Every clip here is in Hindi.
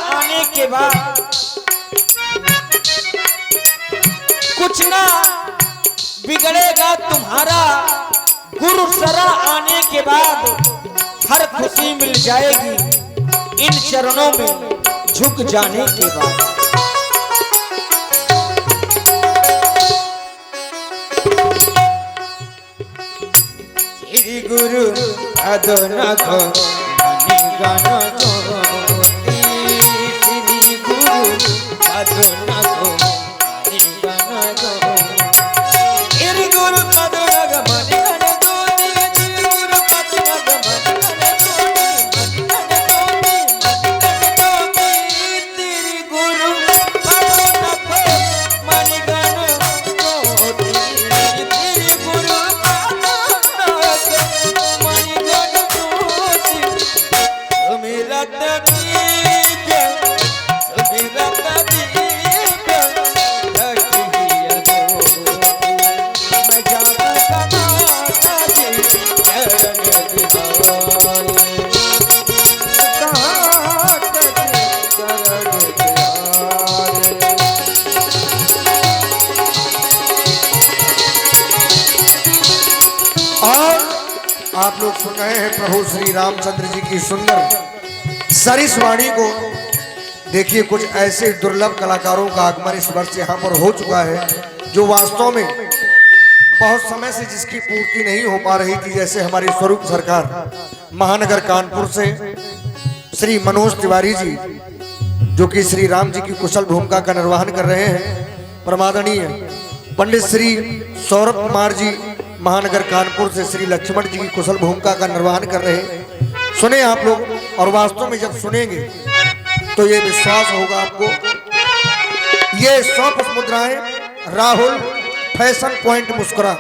आने के बाद कुछ ना बिगड़ेगा तुम्हारा। गुरु सरा आने के बाद हर खुशी मिल जाएगी इन चरणों में झुक जाने के बाद। श्री गुरु अदनक मणि गण ज्योति, श्री गुरु अदनक मणि गण ज्योति, श्री गुरु अदनक मणि गण ज्योति, श्री गुरु अदनक मणि गण ज्योति, श्री गुरु अदनक मणि गण ज्योति, श्री गुरु आप लोग सुन रहे हैं प्रभु श्री रामचंद्र जी की सुंदर सरिस वाणी को। देखिए कुछ ऐसे दुर्लभ कलाकारों का आगमन इस वर्ष यहाँ पर हो चुका है जो वास्तव में बहुत समय से जिसकी पूर्ति नहीं हो पा रही थी। जैसे हमारी स्वरूप सरकार महानगर कानपुर से श्री मनोज तिवारी जी जो कि श्री राम जी की कुशल भूमिका का निर्वहन कर रहे हैं। परमादरणीय पंडित श्री सौरभ कुमार जी महानगर कानपुर से श्री लक्ष्मण जी की कुशल भूमिका का निर्वहन कर रहे हैं। सुने आप लोग, और वास्तव में जब सुनेंगे तो ये विश्वास होगा आपको। ये 100 पुष्प मुद्राएं राहुल फैशन पॉइंट मुस्कुरा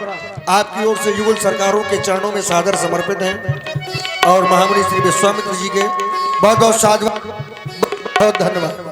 आपकी ओर से युगल सरकारों के चरणों में सादर समर्पित हैं और महामुनि श्री विश्वामित्र जी के बहुत बहुत साधुवाद, बहुत धन्यवाद।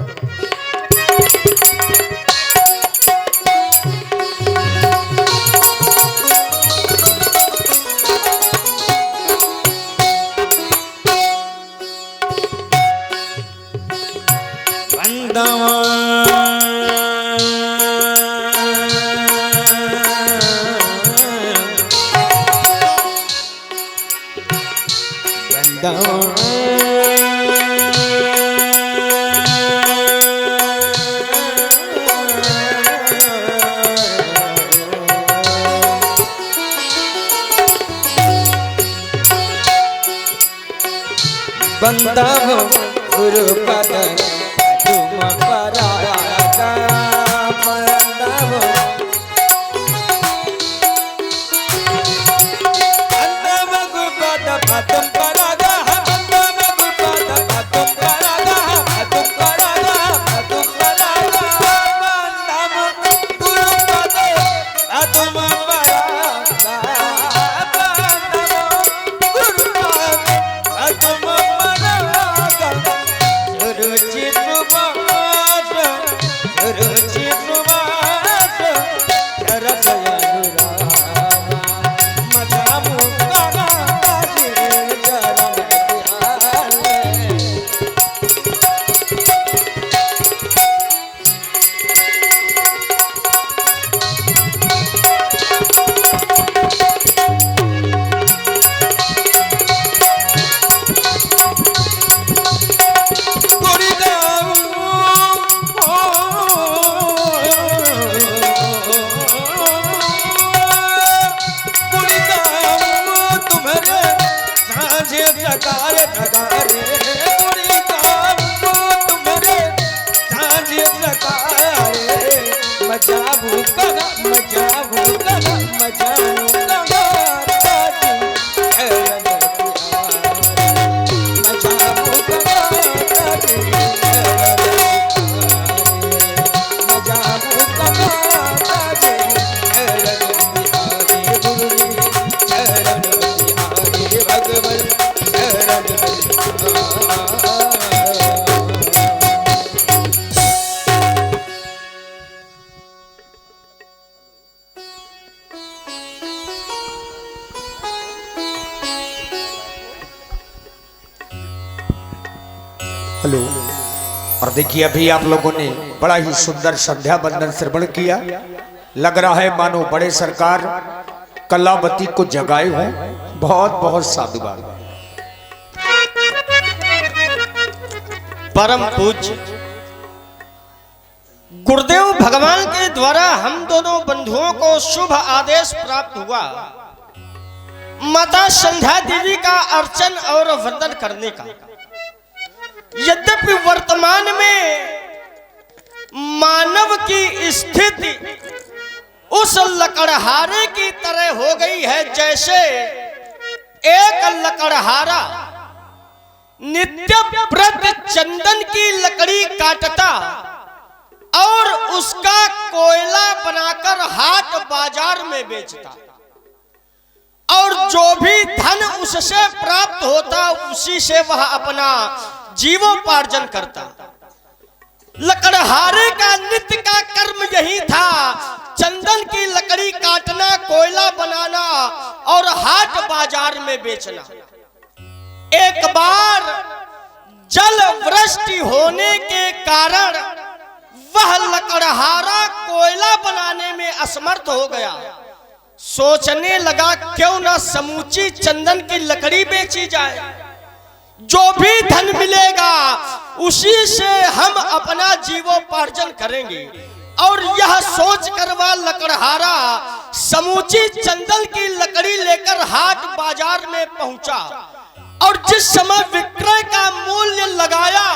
बंदा गुरु पद तुम परागा, बंदा गुरु पद तुम परागा, बंदा गुरु पद तुम परागा, तुम परागा, तुम परागा, बंदा गुरु पद तुम परागा, गुरु पद तुम और देखिए अभी आप लोगों ने बड़ा ही सुंदर संध्या बंदन श्रवण किया। लग रहा है मानो बड़े सरकार कलावती को जगाए हों। बहुत बहुत साधुवाद। परम पूज्य गुरुदेव भगवान के द्वारा हम दोनों बंधुओं को शुभ आदेश प्राप्त हुआ माता संध्या देवी का अर्चन और वंदन करने का। यद्यपि वर्तमान में मानव की स्थिति उस लकड़हारे की तरह हो गई है जैसे एक लकड़हारा नित्य प्रति चंदन की लकड़ी काटता और उसका कोयला बनाकर हाट बाजार में बेचता, और जो भी धन उससे प्राप्त होता उसी से वह अपना जीवोपार्जन करता। लकड़हारे का नित्य का कर्म यही था, चंदन की लकड़ी काटना, कोयला बनाना और हाट बाजार में बेचना। एक बार जल वृष्टि होने के कारण वह लकड़हारा कोयला बनाने में असमर्थ हो गया। सोचने लगा क्यों ना समूची चंदन की लकड़ी बेची जाए, जो भी धन मिलेगा उसी से हम अपना जीवोपार्जन करेंगे। और यह सोचकर वह लकड़हारा समूची चंदन की लकड़ी लेकर हाट बाजार में पहुंचा, और जिस समय विक्रय का मूल्य लगाया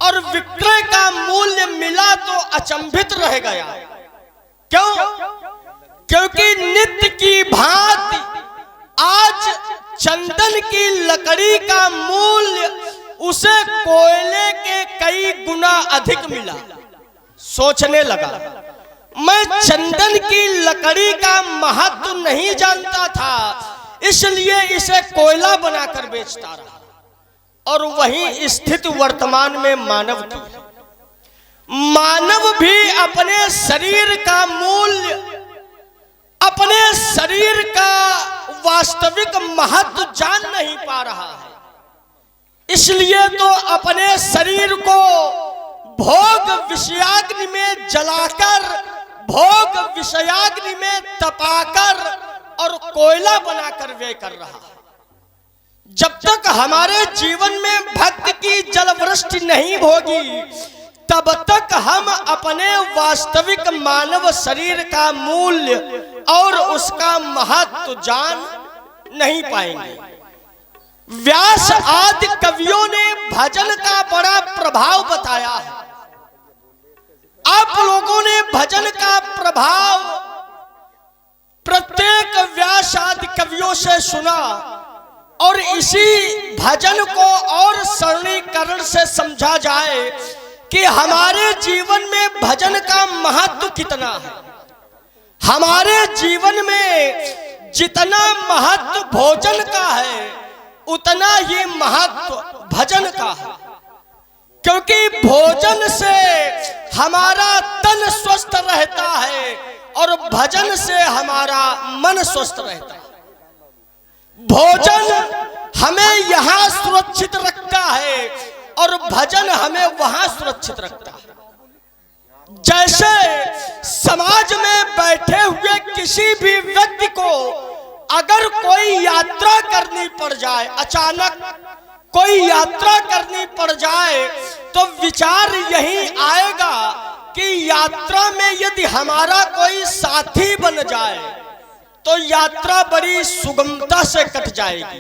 और विक्रय का मूल्य मिला तो अचंभित रह गया। क्यों? क्योंकि नित्य की भांति आज चंदन की लकड़ी का मूल्य उसे कोयले के कई गुना अधिक मिला। सोचने लगा, मैं चंदन की लकड़ी का महत्व नहीं जानता था, इसलिए इसे कोयला बनाकर बेचता रहा। और वही स्थिति वर्तमान में मानव की है। मानव भी अपने शरीर का मूल्य, अपने शरीर का वास्तविक महत्व जान नहीं पा रहा है। इसलिए तो अपने शरीर को भोग विषयाग्नि में जलाकर, भोग विषयाग्नि में तपाकर और कोयला बनाकर व्यय कर रहा है। जब तक हमारे जीवन में भक्ति की जलवृष्टि नहीं होगी तब तक हम अपने वास्तविक मानव शरीर का मूल्य और उसका महत्व जान नहीं पाएंगे। व्यास आदि कवियों ने भजन का बड़ा प्रभाव बताया है। आप लोगों ने भजन का प्रभाव प्रत्येक व्यास आदि कवियों से सुना, और इसी भजन को और सरलीकरण से समझा जाए कि हमारे जीवन में भजन का महत्व कितना है। हमारे जीवन में जितना महत्व भोजन का है उतना ही महत्व भजन का है, क्योंकि भोजन से हमारा तन स्वस्थ रहता है और भजन से हमारा मन स्वस्थ रहता है। भोजन हमें यहाँ सुरक्षित रखता है और भजन हमें वहां सुरक्षित रखता है। जैसे समाज में बैठे हुए किसी भी व्यक्ति को अगर कोई यात्रा करनी पड़ जाए, अचानक कोई यात्रा करनी पड़ जाए, तो विचार यही आएगा कि यात्रा में यदि हमारा कोई साथी बन जाए तो यात्रा बड़ी सुगमता से कट जाएगी।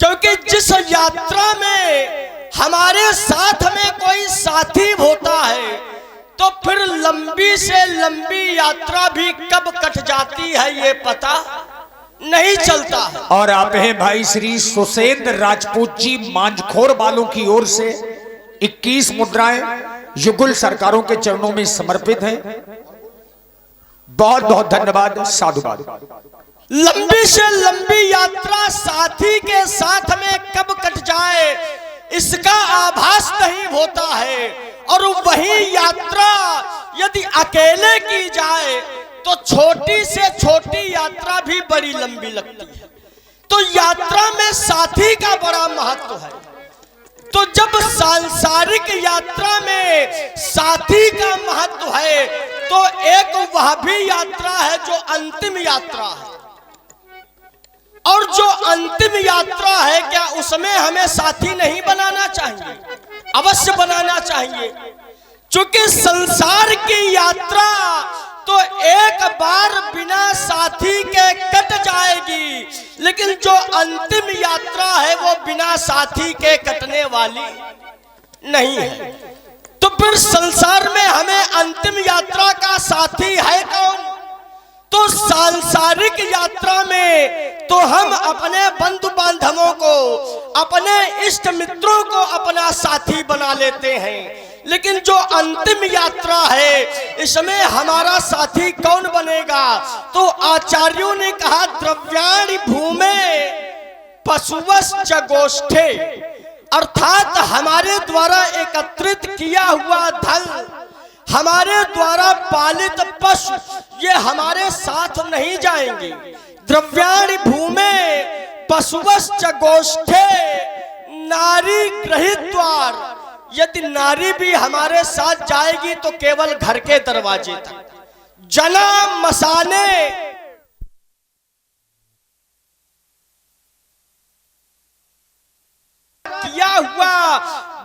क्योंकि जिस यात्रा में हमारे साथ में कोई साथी होता है तो फिर लंबी से लंबी यात्रा भी कब कट जाती है ये पता नहीं चलता है। और आप हैं भाई श्री सुसेंद्र राजपूत जी मांझखोर वालों की ओर से 21 मुद्राएं युगल सरकारों के चरणों में समर्पित हैं। बहुत बहुत धन्यवाद, साधुवाद। लंबी से लंबी यात्रा साथी के साथ में कब कट जाए इसका आभास नहीं होता है, और वही यात्रा यदि अकेले की जाए तो छोटी से छोटी यात्रा भी बड़ी लंबी लगती है। तो यात्रा में साथी का बड़ा महत्व है। तो जब सांसारिक यात्रा में साथी का महत्व है, तो एक वह भी यात्रा है जो अंतिम यात्रा है। और जो अंतिम यात्रा है, क्या उसमें हमें साथी नहीं बनाना चाहिए? अवश्य बनाना चाहिए, क्योंकि संसार की यात्रा तो एक बार बिना साथी के कट जाएगी, लेकिन जो अंतिम यात्रा है वो बिना साथी के कटने वाली नहीं है। तो फिर संसार में हमें अंतिम यात्रा का साथी है कौन? तो सांसारिक यात्रा में तो हम अपने बंधु बांधवों को, अपने इष्ट मित्रों को अपना साथी बना लेते हैं, लेकिन जो अंतिम यात्रा है इसमें हमारा साथी कौन बनेगा? तो आचार्यों ने कहा, द्रव्याणि भूमे पशुवश्च गोष्ठे, अर्थात हमारे द्वारा एकत्रित किया हुआ धन, हमारे द्वारा पालित पशु, ये हमारे साथ नहीं जाएंगे। द्रव्याणि भूमे पशुवश्च गोष्ठे नारी गृहीत्वार, यदि नारी भी हमारे साथ जाएगी तो केवल घर के दरवाजे तक। जना मसाने, किया हुआ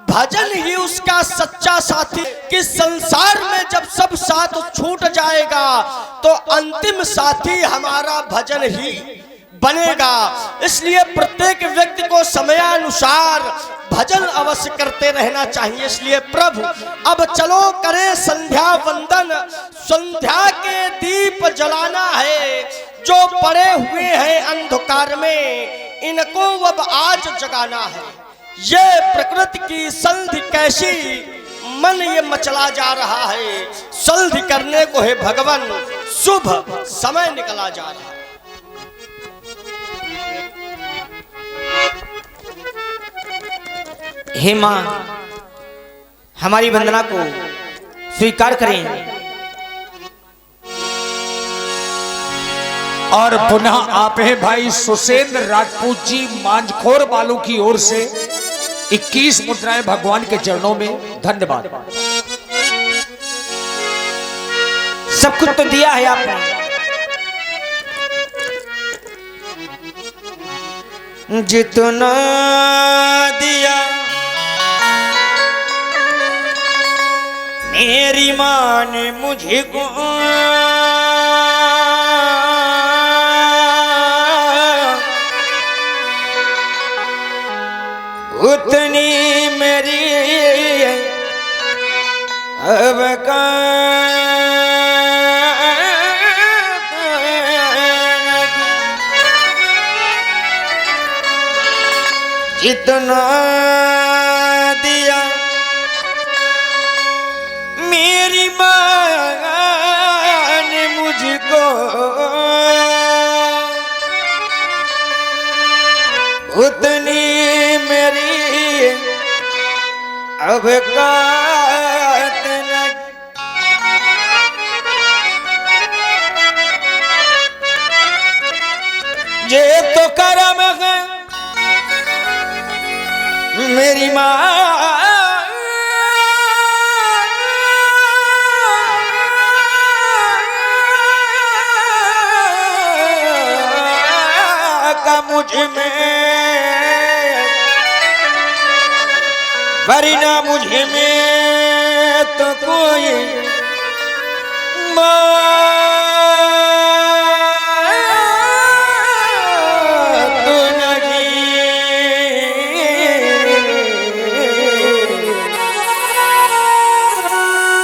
भजन ही उसका सच्चा साथी। कि संसार में जब सब साथ छूट जाएगा तो अंतिम साथी हमारा भजन ही बनेगा। इसलिए प्रत्येक व्यक्ति को समयानुसार भजन अवश्य करते रहना चाहिए। इसलिए प्रभु अब चलो करें संध्या वंदन, संध्या के दीप जलाना है। जो पड़े हुए हैं अंधकार में, इनको अब आज जगाना है। ये प्रकृति की संधि कैसी मन ये मचला जा रहा है, संधि करने को है भगवान, शुभ समय निकला जा रहा है। हे मां, हमारी वंदना को स्वीकार करें। और पुनः आप हैं भाई सुसेंद्र राजपूत जी मांझखोर वालों की ओर से 21 मुद्राएं भगवान के चरणों में। धन्यवाद। सब कुछ तो दिया है आपने, जितना दिया मेरी मां ने मुझको, उतनी मेरी अब जितना दिया मेरी मां ने मुझको, उतनी मेरी अब कात न। ये तो करम है मेरी मां का मुझ में, वरना मुझे में तो कोई तो नहीं।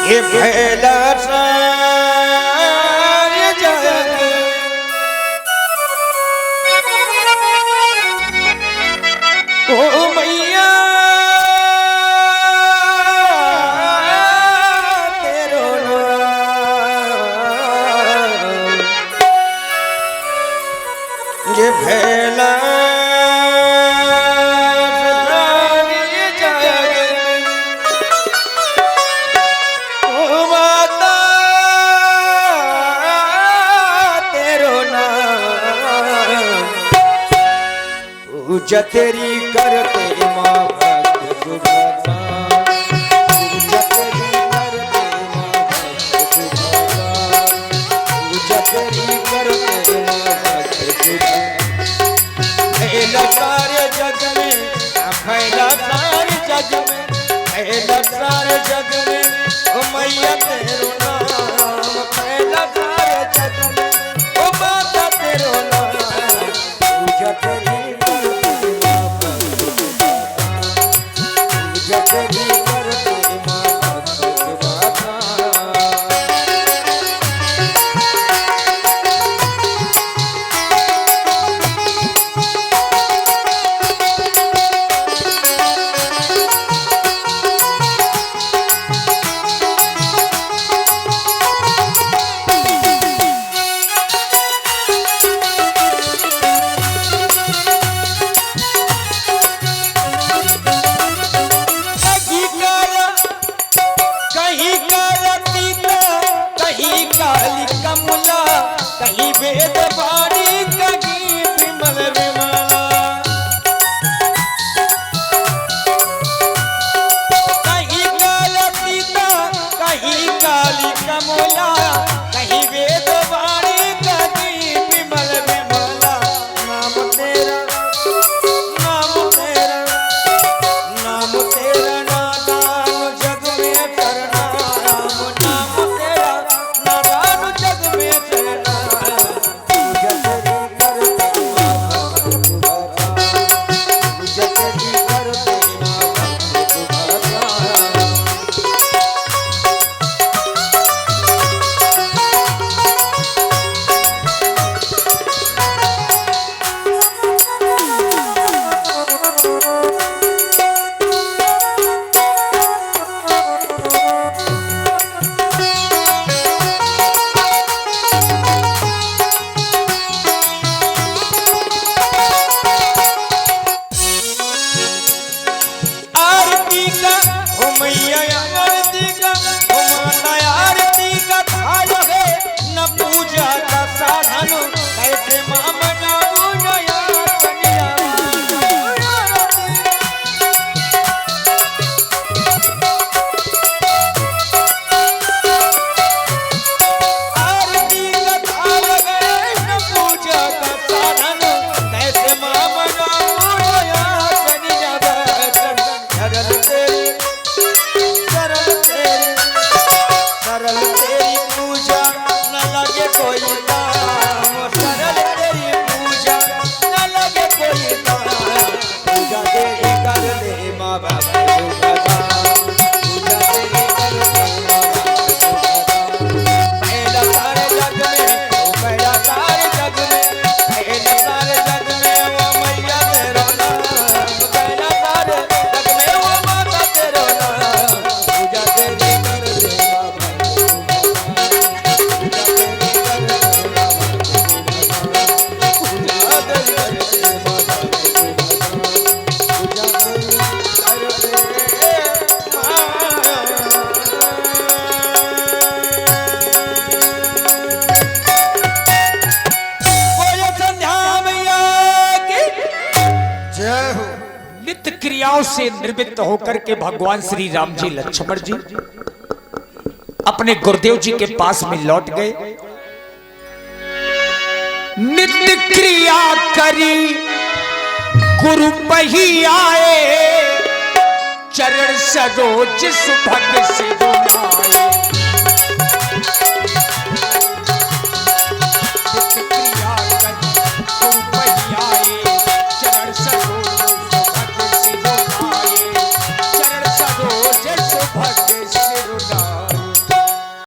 ये भैला ये भैला माता तेरो नाम पूजा तेरी करते मां भक्त जग में ओ मैया तेरो नाम फैला सारे जग में ओ माता तेरो नाम पूजा तेरी करते माता पूजा तेरी करते माता। कहीं काला पीता कहीं काली कमला कहीं वेद वाणी कहीं विमल विमला कहीं काला पीता कहीं काली कमला कहीं वेद वाणी कहीं विमल विमला नाम तेरा नाम तेरा नाम तेरा नादान जग में करना नाम तेरा नादान जग में करना पूजा तेरी करते माता पूजा तेरी करते आरती का ओ मैया आरती का ओ माता आरती का थाल है न पूजा का साधन कैसे मां बनाऊं नया कन्या आरती का थाल है न पूजा का साधन कैसे मां बनाऊं नया कन्या सरल तेरी सरल तेरी पूजा न लगे कोई दाम सरल तेरी पूजा न लगे कोई दाम पूजा तेरी कर ले माँ बाप पूजा तेरी कर ले माँ बाप पहला सारे जग में ओ पहला सारे जग में पहला सारे जग में वो मैया तेरा नाम पहला सारे जग में वो माता तेरा नाम पूजा तेरी कर ले बाबा पूजा तेरी कर ले बाबा पूजा तेरी कर ले माता पूजा तेरी बोलो संध्या मैया की जय हो। नित्य क्रियाओं से निर्वृत्त होकर के भगवान श्री राम जी लक्ष्मण जी अपने गुरुदेव जी के पास में लौट गए। नित्य क्रिया करी गुरु पही आए चरण सरोज सुभग सिर नाए।